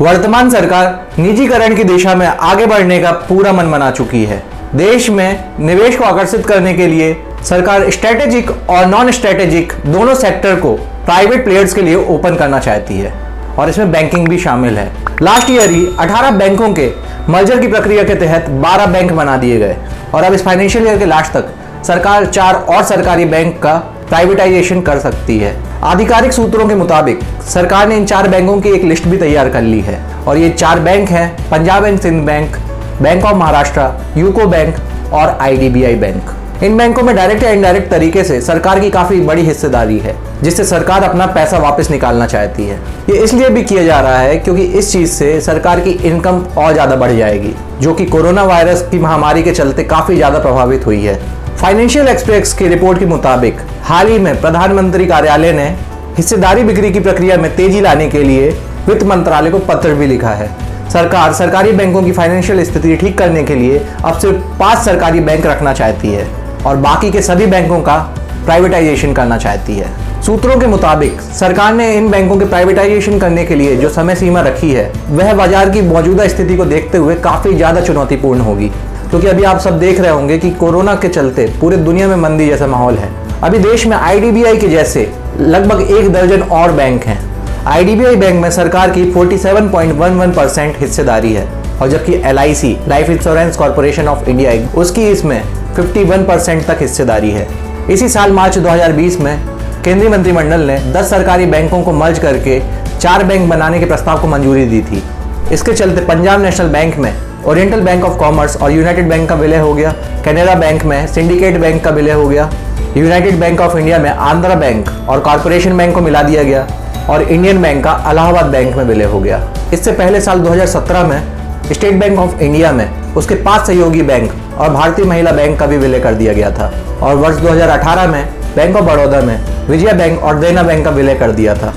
वर्तमान सरकार निजीकरण की दिशा में आगे बढ़ने का पूरा मन बना चुकी है। देश में निवेश को आकर्षित करने के लिए सरकार स्ट्रेटेजिक और नॉन स्ट्रेटेजिक दोनों सेक्टर को प्राइवेट प्लेयर्स के लिए ओपन करना चाहती है और इसमें बैंकिंग भी शामिल है। लास्ट ईयर ही 18 बैंकों के मर्जर की प्रक्रिया के तहत 12 बैंक बना दिए गए और अब इस फाइनेंशियल ईयर के लास्ट तक सरकार 4 और सरकारी बैंक का प्राइवेटाइजेशन कर सकती है। आधिकारिक सूत्रों के मुताबिक सरकार ने इन 4 बैंकों की एक लिस्ट भी तैयार कर ली है और ये 4 बैंक हैं Punjab and Sind bank, bank of Maharashtra, UCO bank और IDBI बैंक। इन बैंकों में डायरेक्ट या इनडायरेक्ट तरीके से सरकार की काफी बड़ी हिस्सेदारी है, जिससे सरकार अपना पैसा वापस निकालना चाहती है। ये इसलिए भी किया जा रहा है क्योंकि इस चीज से सरकार की इनकम और ज्यादा बढ़ जाएगी, जो कि कोरोना वायरस की महामारी के चलते काफी ज्यादा प्रभावित हुई है। फाइनेंशियल एक्सप्रेस की रिपोर्ट के मुताबिक हाल ही में प्रधानमंत्री कार्यालय ने हिस्सेदारी बिक्री की प्रक्रिया में तेजी लाने के लिए वित्त मंत्रालय को पत्र भी लिखा है। सरकार सरकारी बैंकों की फाइनेंशियल स्थिति ठीक करने के लिए अब सिर्फ 5 सरकारी बैंक रखना चाहती है और बाकी के सभी बैंकों का प्राइवेटाइजेशन करना चाहती है। सूत्रों के मुताबिक सरकार ने इन बैंकों के प्राइवेटाइजेशन करने के लिए जो समय सीमा रखी है वह बाजार की मौजूदा स्थिति को देखते हुए काफी ज्यादा चुनौतीपूर्ण होगी, क्योंकि अभी आप सब देख रहे होंगे कि कोरोना के चलते पूरे दुनिया में मंदी जैसा माहौल है। अभी देश में IDBI के जैसे लगभग 1 दर्जन और बैंक हैं। IDBI बैंक में सरकार की 47.11% हिस्सेदारी है और जबकि LIC life insurance corporation of India उसकी इसमें 51% तक हिस्सेदारी है। इसी साल मार्च 2020 में केंद्रीय मंत्रिमंडल ने 10 सरकारी बैंकों को मर्ज करके 4 बैंक बनाने के प्रस्ताव को मंजूरी दी थी। इसके चलते पंजाब नेशनल बैंक में ओरिएंटल बैंक ऑफ कॉमर्स और यूनाइटेड बैंक का विलय हो गया, कैनरा बैंक में सिंडिकेट बैंक का विलय हो गया, यूनाइटेड बैंक ऑफ इंडिया में आंध्रा बैंक और कॉर्पोरेशन बैंक को मिला दिया गया और इंडियन बैंक का इलाहाबाद बैंक में विलय हो गया। इससे पहले साल 2017 में स्टेट बैंक ऑफ इंडिया में उसके 5 सहयोगी बैंक और भारतीय महिला बैंक का भी विलय कर दिया गया था और वर्ष 2018 में बैंक ऑफ बड़ौदा में विजया बैंक और देना बैंक का विलय कर दिया था।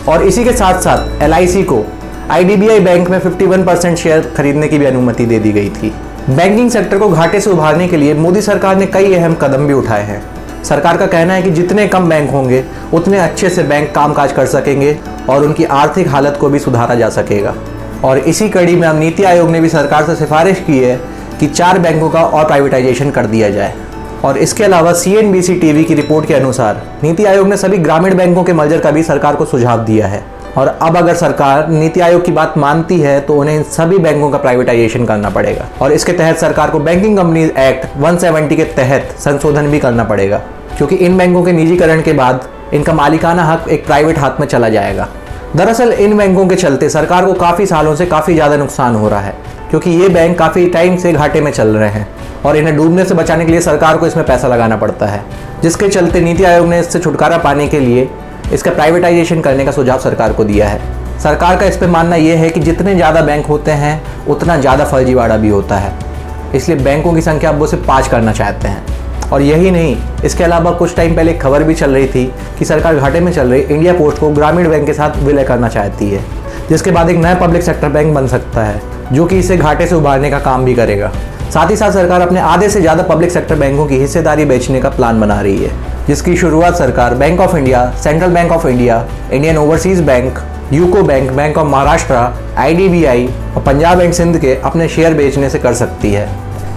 और इसी के साथ साथ LIC को IDBI बैंक में 51% शेयर खरीदने की भी अनुमति दे दी गई थी। बैंकिंग सेक्टर को घाटे से उभारने के लिए मोदी सरकार ने कई अहम कदम भी उठाए हैं। सरकार का कहना है कि जितने कम बैंक होंगे उतने अच्छे से बैंक कामकाज कर सकेंगे और उनकी आर्थिक हालत को भी सुधारा जा सकेगा। और इसी कड़ी में अब नीति आयोग ने भी सरकार से सिफारिश की है कि 4 बैंकों का और प्राइवेटाइजेशन कर दिया जाए। और इसके अलावा CNBC TV की रिपोर्ट के अनुसार नीति आयोग ने सभी ग्रामीण बैंकों के मर्जर का भी सरकार को सुझाव दिया है और अब अगर सरकार नीति आयोग की बात मानती है तो उन्हें इन सभी बैंकों का प्राइवेटाइजेशन करना पड़ेगा और इसके तहत सरकार को बैंकिंग कंपनीज एक्ट 170 के तहत संशोधन भी करना पड़ेगा, क्योंकि इन बैंकों के निजीकरण के बाद इनका मालिकाना हक एक प्राइवेट हाथ में चला जाएगा। दरअसल इन बैंकों के चलते सरकार को काफ़ी सालों से काफ़ी ज़्यादा नुकसान हो रहा है, क्योंकि ये बैंक काफ़ी टाइम से घाटे में चल रहे हैं और इन्हें डूबने से बचाने के लिए सरकार को इसमें पैसा लगाना पड़ता है, जिसके चलते नीति आयोग ने इससे छुटकारा पाने के लिए इसका प्राइवेटाइजेशन करने का सुझाव सरकार को दिया है। सरकार का इस पर मानना यह है कि जितने ज़्यादा बैंक होते हैं उतना ज़्यादा फर्जीवाड़ा भी होता है, इसलिए बैंकों की संख्या अब वो सिर्फ 5 करना चाहते हैं। और यही नहीं, इसके अलावा कुछ टाइम पहले एक खबर भी चल रही थी कि सरकार घाटे में चल रही इंडिया पोस्ट को ग्रामीण बैंक के साथ विलय करना चाहती है, जिसके बाद एक नया पब्लिक सेक्टर बैंक बन सकता है जो कि इसे घाटे से उबारने का काम भी करेगा। साथ ही साथ सरकार अपने आधे से ज़्यादा पब्लिक सेक्टर बैंकों की हिस्सेदारी बेचने का प्लान बना रही है, जिसकी शुरुआत सरकार bank of India, central bank of India, Indian overseas bank, UCO bank, bank of Maharashtra, IDBI और पंजाब एंड सिंध के अपने शेयर बेचने से कर सकती है।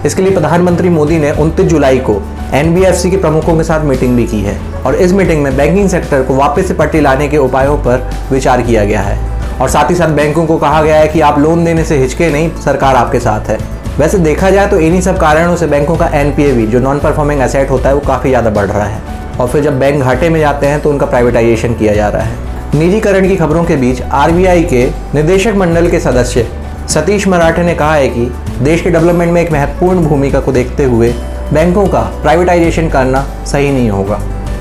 इसके लिए प्रधानमंत्री मोदी ने 29 जुलाई को NBFC के प्रमुखों के साथ मीटिंग भी की है और इस मीटिंग में बैंकिंग सेक्टर को वापस से पटरी लाने के उपायों पर विचार किया गया है और साथ ही साथ बैंकों को कहा गया है कि आप लोन देने से हिचके नहीं, सरकार आपके साथ है। वैसे देखा जाए तो इन्हीं सब कारणों से बैंकों का NPA भी, जो नॉन परफॉर्मिंग एसेट होता है, वो काफ़ी ज़्यादा बढ़ रहा है और फिर जब बैंक घाटे में जाते हैं तो उनका प्राइवेटाइजेशन किया जा रहा है। निजीकरण की खबरों के बीच RBI के निदेशक मंडल के सदस्य सतीश मराठे ने कहा है कि देश के डेवलपमेंट में एक महत्वपूर्ण भूमिका को देखते हुए बैंकों का प्राइवेटाइजेशन करना सही नहीं होगा।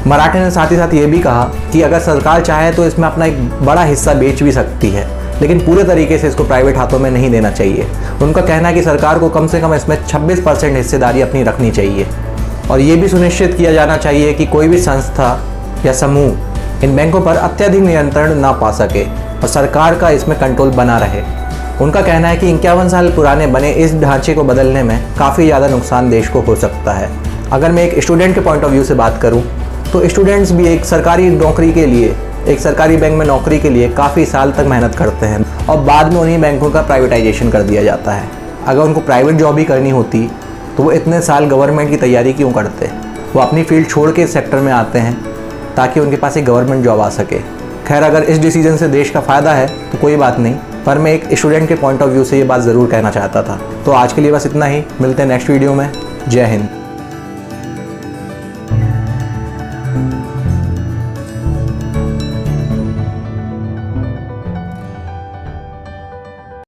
मराठे ने साथ ही साथ ये भी कहा कि अगर सरकार चाहे तो इसमें अपना एक बड़ा हिस्सा बेच भी सकती है, लेकिन पूरे तरीके से इसको प्राइवेट हाथों में नहीं देना चाहिए। उनका कहना है कि सरकार को कम से कम इसमें 26% हिस्सेदारी अपनी रखनी चाहिए और ये भी सुनिश्चित किया जाना चाहिए कि कोई भी संस्था या समूह इन बैंकों पर अत्यधिक नियंत्रण ना पा सके और सरकार का इसमें कंट्रोल बना रहे। उनका कहना है कि 51 साल पुराने बने इस ढांचे को बदलने में काफ़ी ज़्यादा नुकसान देश को हो सकता है। अगर मैं एक स्टूडेंट के पॉइंट ऑफ व्यू से बात करूं तो स्टूडेंट्स भी एक सरकारी नौकरी के लिए एक सरकारी बैंक में नौकरी के लिए काफ़ी साल तक मेहनत करते हैं और बाद में उन्हीं बैंकों का प्राइवेटाइजेशन कर दिया जाता है। अगर उनको प्राइवेट जॉब ही करनी होती तो वो इतने साल गवर्नमेंट की तैयारी क्यों करते? वो अपनी फील्ड छोड़ के इस सेक्टर में आते हैं ताकि उनके पास एक गवर्नमेंट जॉब आ सके। खैर, अगर इस डिसीजन से देश का फ़ायदा है तो कोई बात नहीं, पर मैं एक स्टूडेंट के पॉइंट ऑफ व्यू से ये बात ज़रूर कहना चाहता था। तो आज के लिए बस इतना ही, मिलते हैं नेक्स्ट वीडियो में। जय हिंद।